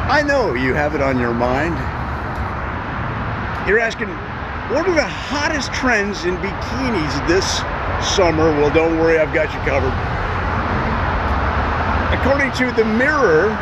I know you have it on your mind. You're asking, what are the hottest trends in bikinis this summer? Well, don't worry, I've got you covered. According to the Mirror,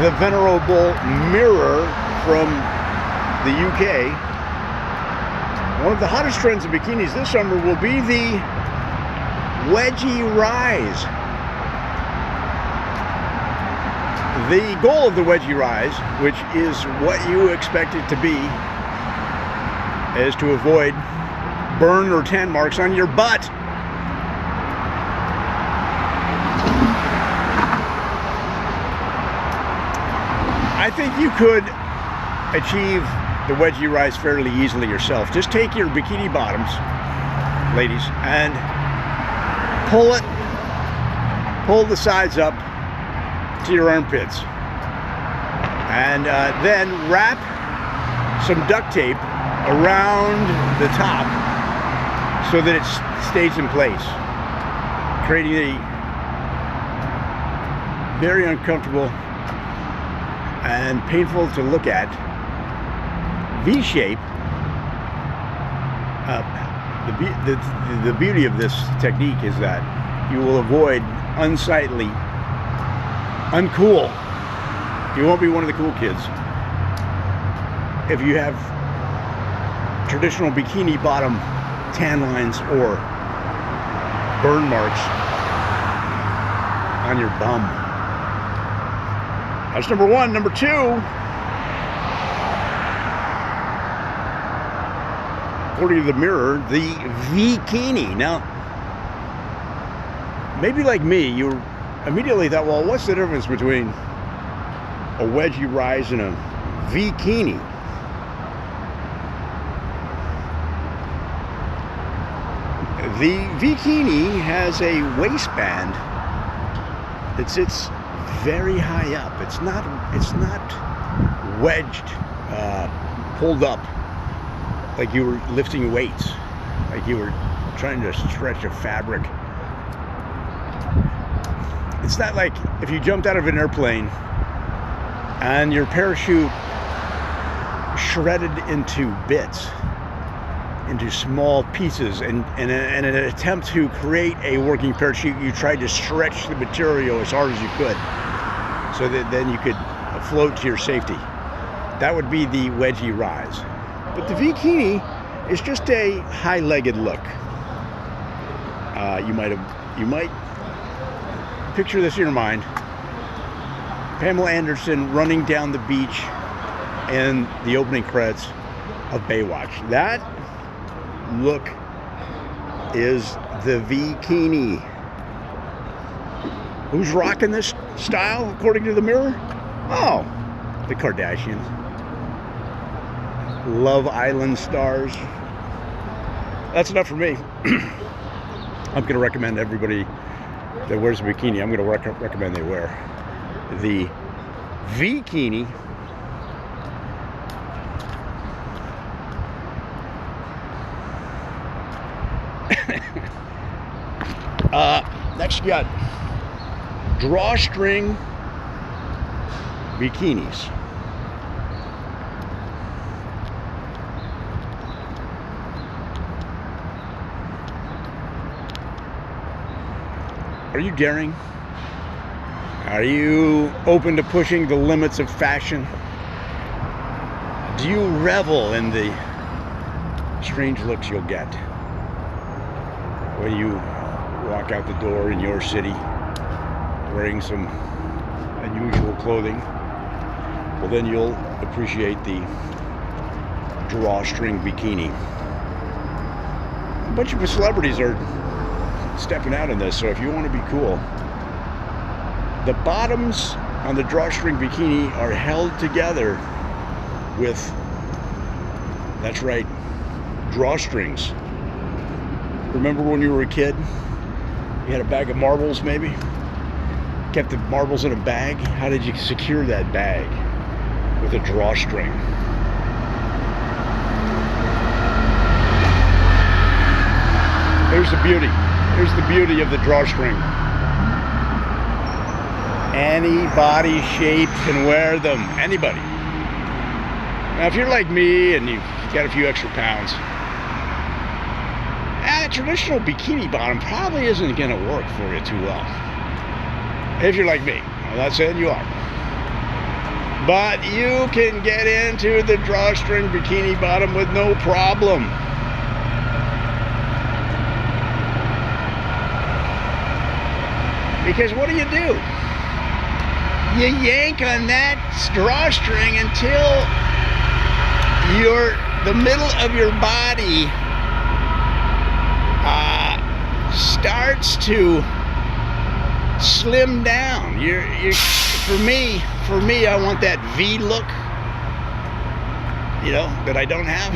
the venerable Mirror from the UK, one of the hottest trends in bikinis this summer will be the wedgie rise. The goal of the wedgie rise, which is what you expect it to be, is to avoid burn or tan marks on your butt. I think you could achieve the wedgie rise fairly easily yourself. Just take your bikini bottoms, ladies, and pull the sides up to your armpits, and then wrap some duct tape around the top so that it stays in place, creating a very uncomfortable and painful to look at V-shape. The beauty of this technique is that you will avoid unsightly, uncool. You won't be one of the cool kids if you have traditional bikini bottom tan lines or burn marks on your bum. That's number one. Number two, according to the Mirror, the bikini. Now, maybe like me, you immediately thought, well, what's the difference between a wedgie rise and a bikini? The bikini has a waistband that sits very high up. It's not wedged, pulled up like you were lifting weights, like you were trying to stretch a fabric. It's not like if you jumped out of an airplane and your parachute shredded into bits, into small pieces, and in an attempt to create a working parachute, you tried to stretch the material as hard as you could so that then you could float to your safety. That would be the wedgie rise. But the bikini is just a high-legged look. You might picture this in your mind. Pamela Anderson running down the beach in the opening credits of Baywatch. That look is the bikini. Who's rocking this style according to the Mirror? Oh, the Kardashians. Love Island stars. That's enough for me. I'm going to recommend everybody that wears a bikini, I'm going to recommend they wear the bikini. Next you got drawstring bikinis. Are you daring? Are you open to pushing the limits of fashion? Do you revel in the strange looks you'll get when you walk out the door in your city wearing some unusual clothing? Well, then you'll appreciate the drawstring bikini. A bunch of celebrities are stepping out in this, so if you want to be cool, the bottoms on the drawstring bikini are held together with, that's right, drawstrings. Remember when you were a kid? You had a bag of marbles, maybe? Kept the marbles in a bag? How did you secure that bag? With a drawstring. Here's the beauty. Here's the beauty of the drawstring. Any body shape can wear them. Anybody. Now, if you're like me and you've got a few extra pounds, a traditional bikini bottom probably isn't going to work for you too well. If you're like me. I'm not saying you are. But you can get into the drawstring bikini bottom with no problem. Because what do? You yank on that drawstring until the middle of your body starts to slim down. For me, I want that V look, that I don't have.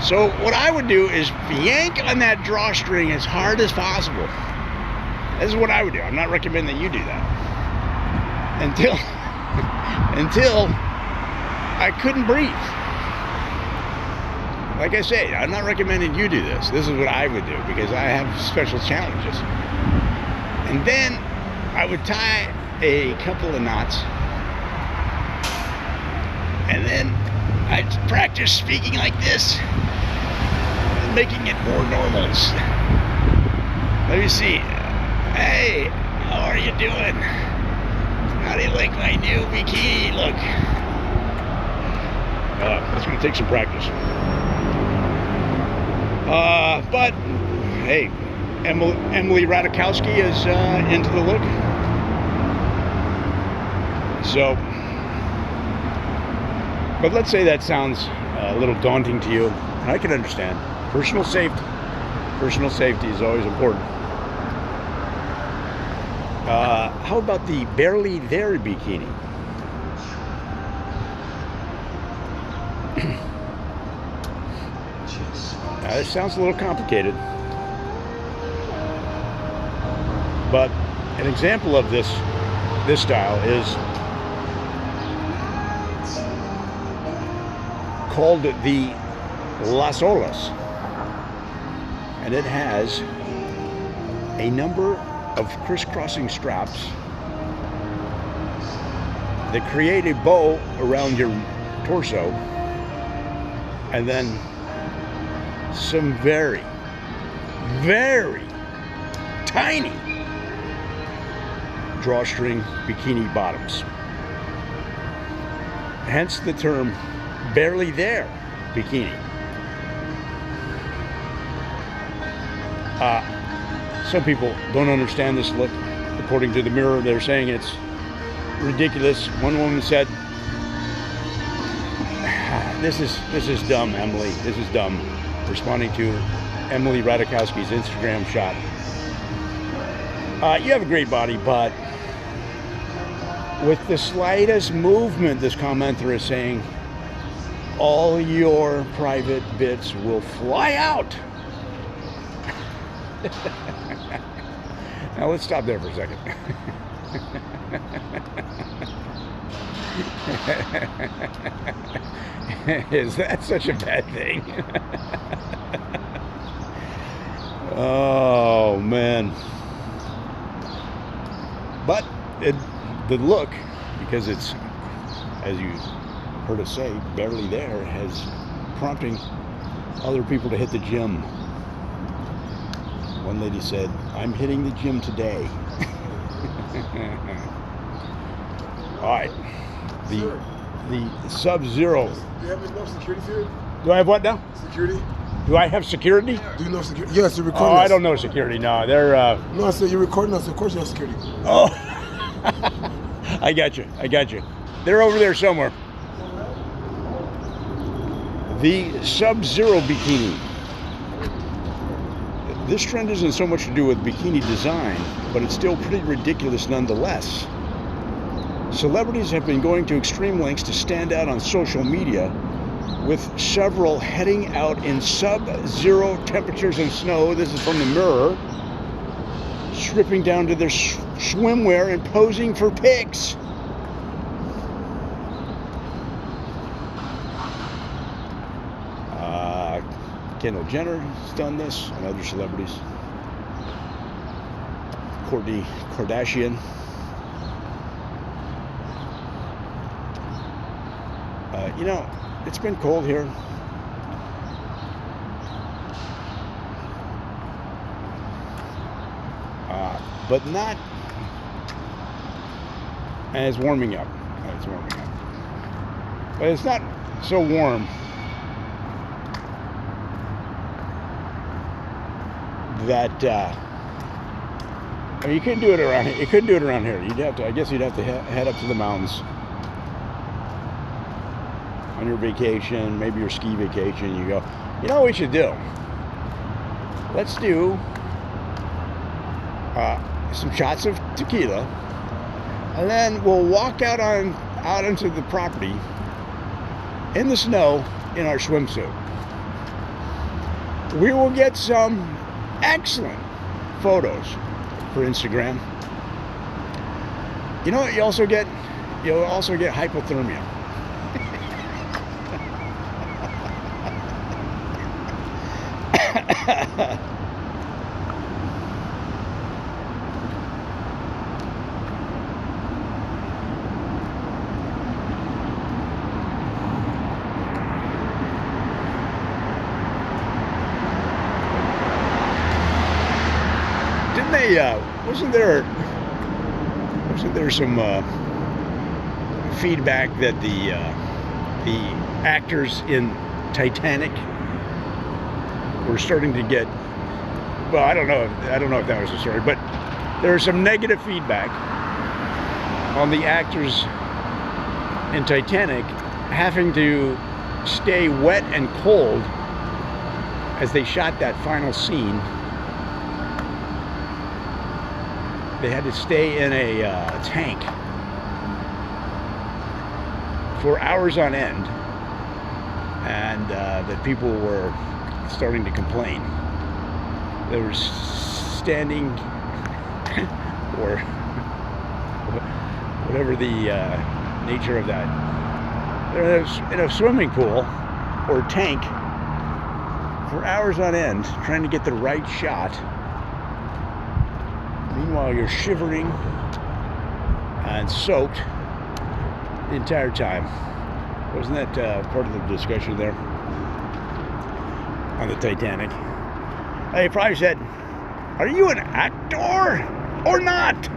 So what I would do is yank on that drawstring as hard as possible. This is what I would do. I'm not recommending that you do that. Until I couldn't breathe. Like I say, I'm not recommending you do this. This is what I would do because I have special challenges. And then I would tie a couple of knots. And then I'd practice speaking like this, making it more normal. Let me see. Hey, how are you doing? How do you like my new bikini look? That's going to take some practice. But, hey, Emily Ratajkowski is into the look. So, but let's say that sounds a little daunting to you. I can understand. Personal safety is always important. How about the barely there bikini? It sounds a little complicated, but an example of this style is called the Las Olas, and it has a number of crisscrossing straps that create a bow around your torso, and then some very, very tiny drawstring bikini bottoms. Hence the term barely there bikini. Some people don't understand this look. According to the Mirror, they're saying it's ridiculous. One woman said, this is dumb, Emily. This is dumb. Responding to Emily Ratajkowski's Instagram shot. You have a great body, but with the slightest movement, this commenter is saying, all your private bits will fly out. Now let's stop there for a second. Is that such a bad thing? Oh man. But the look, because it's, as you heard us say, barely there, has prompting other people to hit the gym. One lady said, I'm hitting the gym today. All right. The Sub-Zero. Do you have enough security for you? Do I have what now? Security? Do I have security? Do you know security? Yes, you're recording. Oh, us. I don't know security. No, they're. No, I said you're recording us. Of course you have security. Oh, I got you. They're over there somewhere. The Sub-Zero bikini. This trend isn't so much to do with bikini design, but it's still pretty ridiculous nonetheless. Celebrities have been going to extreme lengths to stand out on social media, with several heading out in sub-zero temperatures and snow. This is from the Mirror. Stripping down to their swimwear and posing for pics. Kendall Jenner has done this, and other celebrities. Kourtney Kardashian. You know, it's been cold here. But not as warming up. It's warming up. But it's not so warm that I mean, you couldn't do it around here. You couldn't do it around here. You'd have to. I guess you'd have to head up to the mountains on your vacation, maybe your ski vacation. You go, you know what we should do? Let's do some shots of tequila, and then we'll walk out into the property in the snow in our swimsuit. We will get some excellent photos for Instagram. You know what? You'll also get hypothermia. Didn't they? Wasn't there some feedback that the actors in Titanic were starting to get? Well, I don't know if that was the story, but there was some negative feedback on the actors in Titanic having to stay wet and cold as they shot that final scene. They had to stay in a tank for hours on end, and that people were starting to complain. They were standing, or whatever the nature of that. They're in a swimming pool or tank for hours on end, trying to get the right shot. Meanwhile, you're shivering and soaked the entire time. Wasn't that part of the discussion there on the Titanic? They probably said, "Are you an actor or not?"